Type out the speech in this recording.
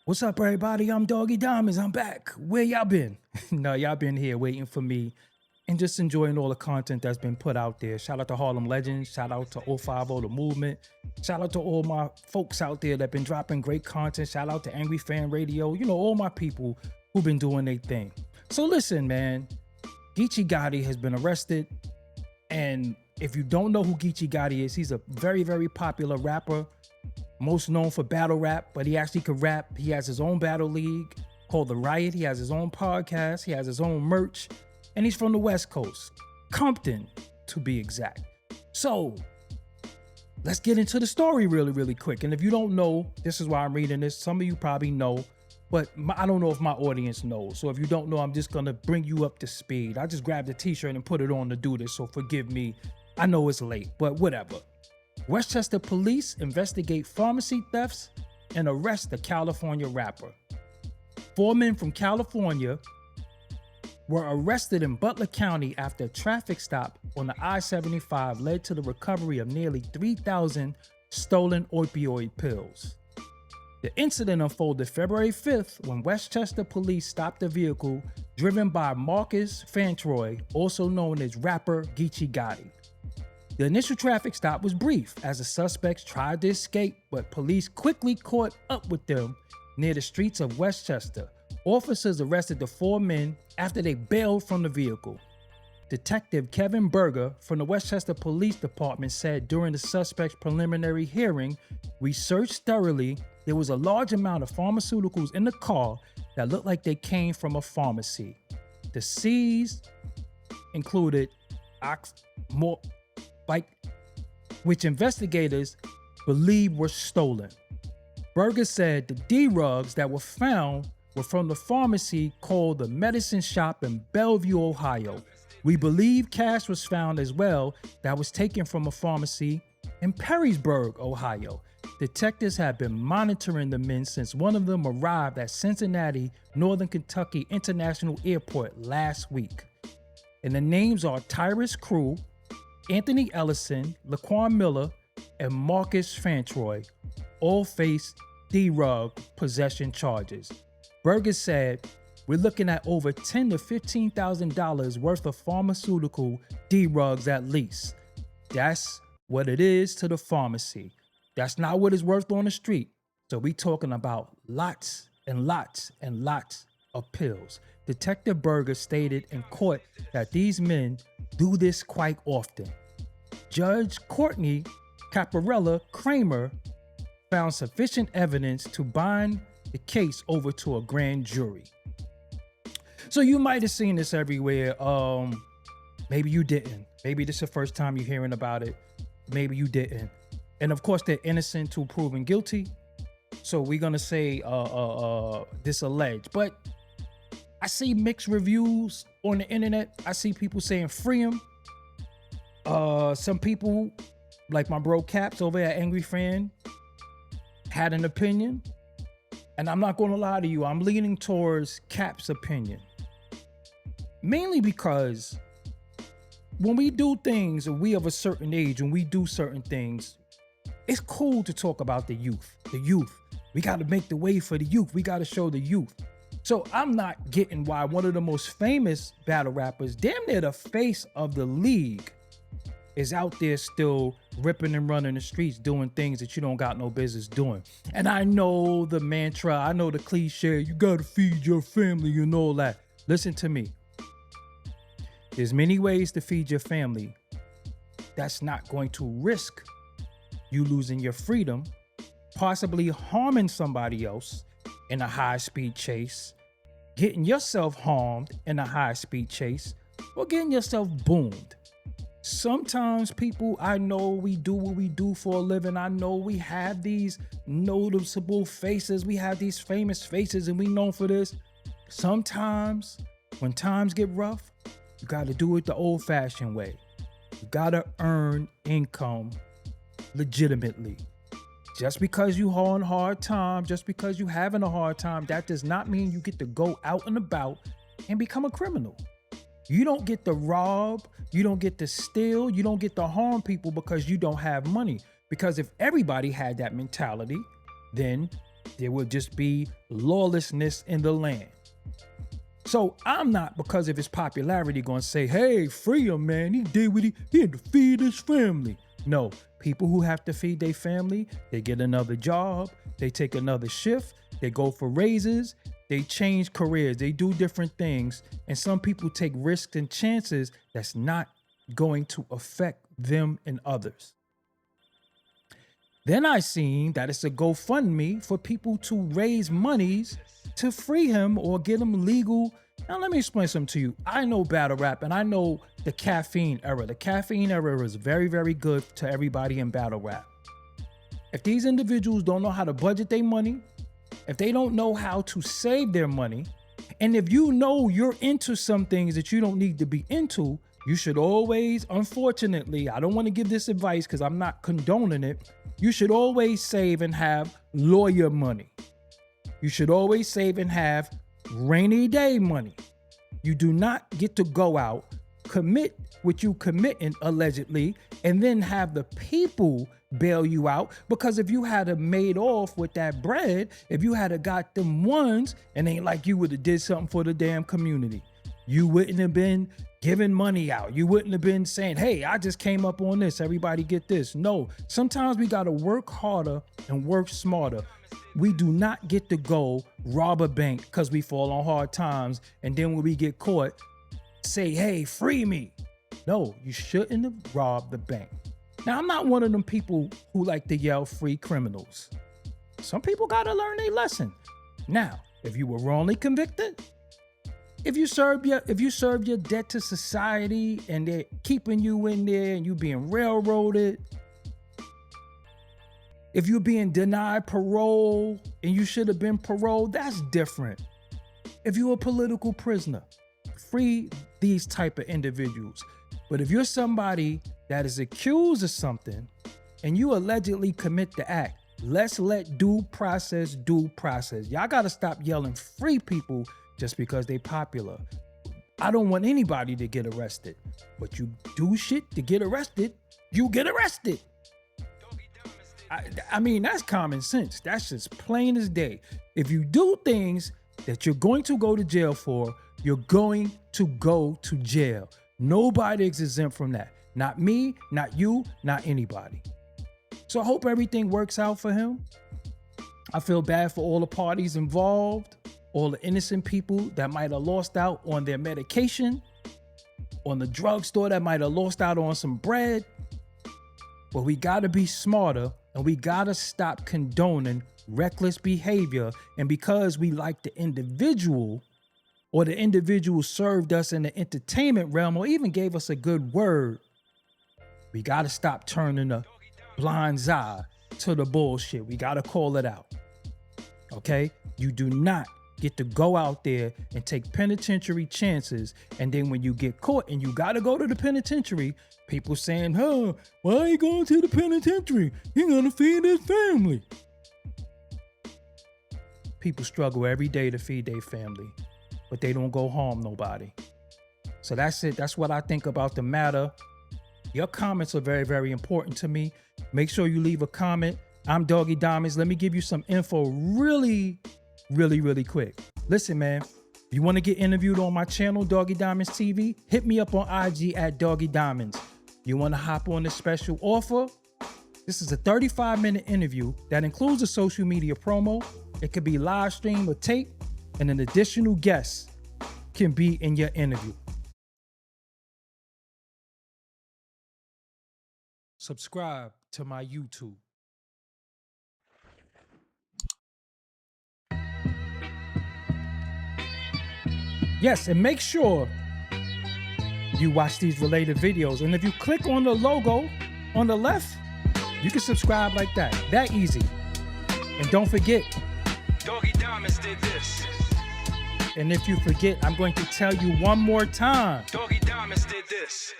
What's up, everybody? I'm Doggie Diamonds. I'm back. Where y'all been? No, y'all been here waiting for me and just enjoying all the content that's been put out there. Shout out to Harlem Legends. Shout out to 050 The Movement. Shout out to all my folks out there that been dropping great content. Shout out to Angry Fan Radio. You know, all my people who've been doing their thing. So listen, man. Geechi Gotti has been arrested. And if you don't know who Geechi Gotti is, he's a very, very popular rapper. Most known for battle rap, but he actually could rap. He has his own battle league called The Riot. He has his own podcast. He has his own merch. And he's from the West Coast. Compton, to be exact. So, let's get into the story really, really quick. And if you don't know, this is why I'm reading this. Some of you probably know, but I don't know if my audience knows. So if you don't know, I'm just going to bring you up to speed. I just grabbed a t-shirt and put it on to do this, so forgive me. I know it's late, but whatever. Westchester police investigate pharmacy thefts and arrest the California rapper. 4 men from California were arrested in Butler County after a traffic stop on the I-75 led to the recovery of nearly 3,000 stolen opioid pills. The incident unfolded February 5th when Westchester police stopped a vehicle driven by Marcus Fantroy, also known as rapper Geechi Gotti. The initial traffic stop was brief as the suspects tried to escape, but police quickly caught up with them near the streets of Westchester. Officers arrested the 4 men after they bailed from the vehicle. Detective Kevin Berger from the Westchester Police Department said during the suspect's preliminary hearing, "We searched thoroughly. There was a large amount of pharmaceuticals in the car that looked like they came from a pharmacy. The seized included which investigators believe were stolen." Berger said the D-rugs that were found were from the pharmacy called the Medicine Shop in Bellevue, Ohio. "We believe cash was found as well that was taken from a pharmacy in Perrysburg, Ohio. Detectives have been monitoring the men since one of them arrived at Cincinnati, Northern Kentucky International Airport last week. And the names are Tyrus Crew, Anthony Ellison, Laquan Miller, and Marcus Fantroy. All face D-rug possession charges." Berger said, "We're looking at over $10,000 to $15,000 worth of pharmaceutical D-rugs at least. That's what it is to the pharmacy. That's not what it's worth on the street. So we talking about lots and lots and lots of pills." Detective Berger stated in court that these men do this quite often. Judge Courtney Caparella Kramer found sufficient evidence to bind the case over to a grand jury. So you might have seen this everywhere. Maybe you didn't. Maybe this is the first time you're hearing about it. Maybe you didn't. And of course, they're innocent till proven guilty. So we're gonna say this alleged. But I see mixed reviews on the internet. I see people saying free him. Some people, like my bro Caps over at Angry Fan, had an opinion. And I'm not gonna lie to you, I'm leaning towards Cap's opinion. Mainly because when we do things, and we of a certain age, and we do certain things, it's cool to talk about the youth. The youth. We gotta make the way for the youth. We gotta show the youth. So I'm not getting why one of the most famous battle rappers, damn near the face of the league, is out there still ripping and running the streets doing things that you don't got no business doing. And I know the mantra, I know the cliche, you gotta feed your family and all that. Listen to me. There's many ways to feed your family that's not going to risk you losing your freedom, possibly harming somebody else in a high-speed chase, getting yourself harmed in a high-speed chase, or getting yourself boomed. Sometimes people, I know we do what we do for a living. I know we have these noticeable faces. We have these famous faces and we known for this. Sometimes when times get rough, you got to do it the old-fashioned way. You got to earn income legitimately. Just because you on a hard time, just because you having a hard time, that does not mean you get to go out and about and become a criminal. You don't get to rob, you don't get to steal, you don't get to harm people because you don't have money. Because if everybody had that mentality, then There will just be lawlessness in the land. So I'm not, because of his popularity, going to say, hey, free him, man. He did what he had to feed his family. No, people who have to feed their family, they get another job, they take another shift, they go for raises, they change careers, they do different things. And some people take risks and chances that's not going to affect them and others. Then I seen that it's a GoFundMe for people to raise monies to free him or get him legal. Now let me explain something to you. I know battle rap and I know the caffeine era. The caffeine era is very, very good to everybody in battle rap. If these individuals don't know how to budget their money, if they don't know how to save their money, and if you know you're into some things that you don't need to be into, you should always, unfortunately, I don't want to give this advice because I'm not condoning it. You should always save and have lawyer money. You should always save and have rainy day money. You do not get to go out, commit what you committing allegedly, and then have the people bail you out. Because if you had a made off with that bread, if you had a got them ones, and ain't like you would have did something for the damn community. You wouldn't have been giving money out. You wouldn't have been saying, hey, I just came up on this. Everybody get this. No, sometimes we got to work harder and work smarter. We do not get to go rob a bank because we fall on hard times. And then when we get caught, say, hey, free me. No, you shouldn't have robbed the bank. Now, I'm not one of them people who like to yell free criminals. Some people got to learn their lesson. Now, if you were wrongly convicted, if you serve your debt to society and they're keeping you in there and you being railroaded, if you're being denied parole and you should have been paroled, that's different. If you're a political prisoner, free these type of individuals. But if you're somebody that is accused of something and you allegedly commit the act, let's let due process due process. Y'all got to stop yelling free people just because they popular. I don't want anybody to get arrested, but you do shit to get arrested, you get arrested. I mean, that's common sense. That's just plain as day. If you do things that you're going to go to jail for, you're going to go to jail. Nobody is exempt from that. Not me, not you, not anybody. So I hope everything works out for him. I feel bad for all the parties involved, all the innocent people that might have lost out on their medication, on the drugstore that might have lost out on some bread. But we got to be smarter and we got to stop condoning reckless behavior. And because we like the individual, or the individual served us in the entertainment realm or even gave us a good word, we got to stop turning a blind eye to the bullshit. We got to call it out. Okay? You do not get to go out there and take penitentiary chances. And then when you get caught and you got to go to the penitentiary, people saying, huh, why are you going to the penitentiary? You're going to feed his family. People struggle every day to feed their family, but they don't go harm nobody. So that's it. That's what I think about the matter. Your comments are very, very important to me. Make sure you leave a comment. I'm Doggie Diamonds. Let me give you some info really quick. Listen, man, if you want to get interviewed on my channel, Doggie Diamonds TV, hit me up on IG at Doggie Diamonds. You want to hop on this special offer? This is a 35-minute interview that includes a social media promo. It could be live stream or tape, and an additional guest can be in your interview. Subscribe to my YouTube. Yes, and make sure you watch these related videos. And if you click on the logo on the left, you can subscribe like that. That easy. And don't forget, Doggie Diamonds did this. And if you forget, I'm going to tell you one more time. Doggie Diamonds did this.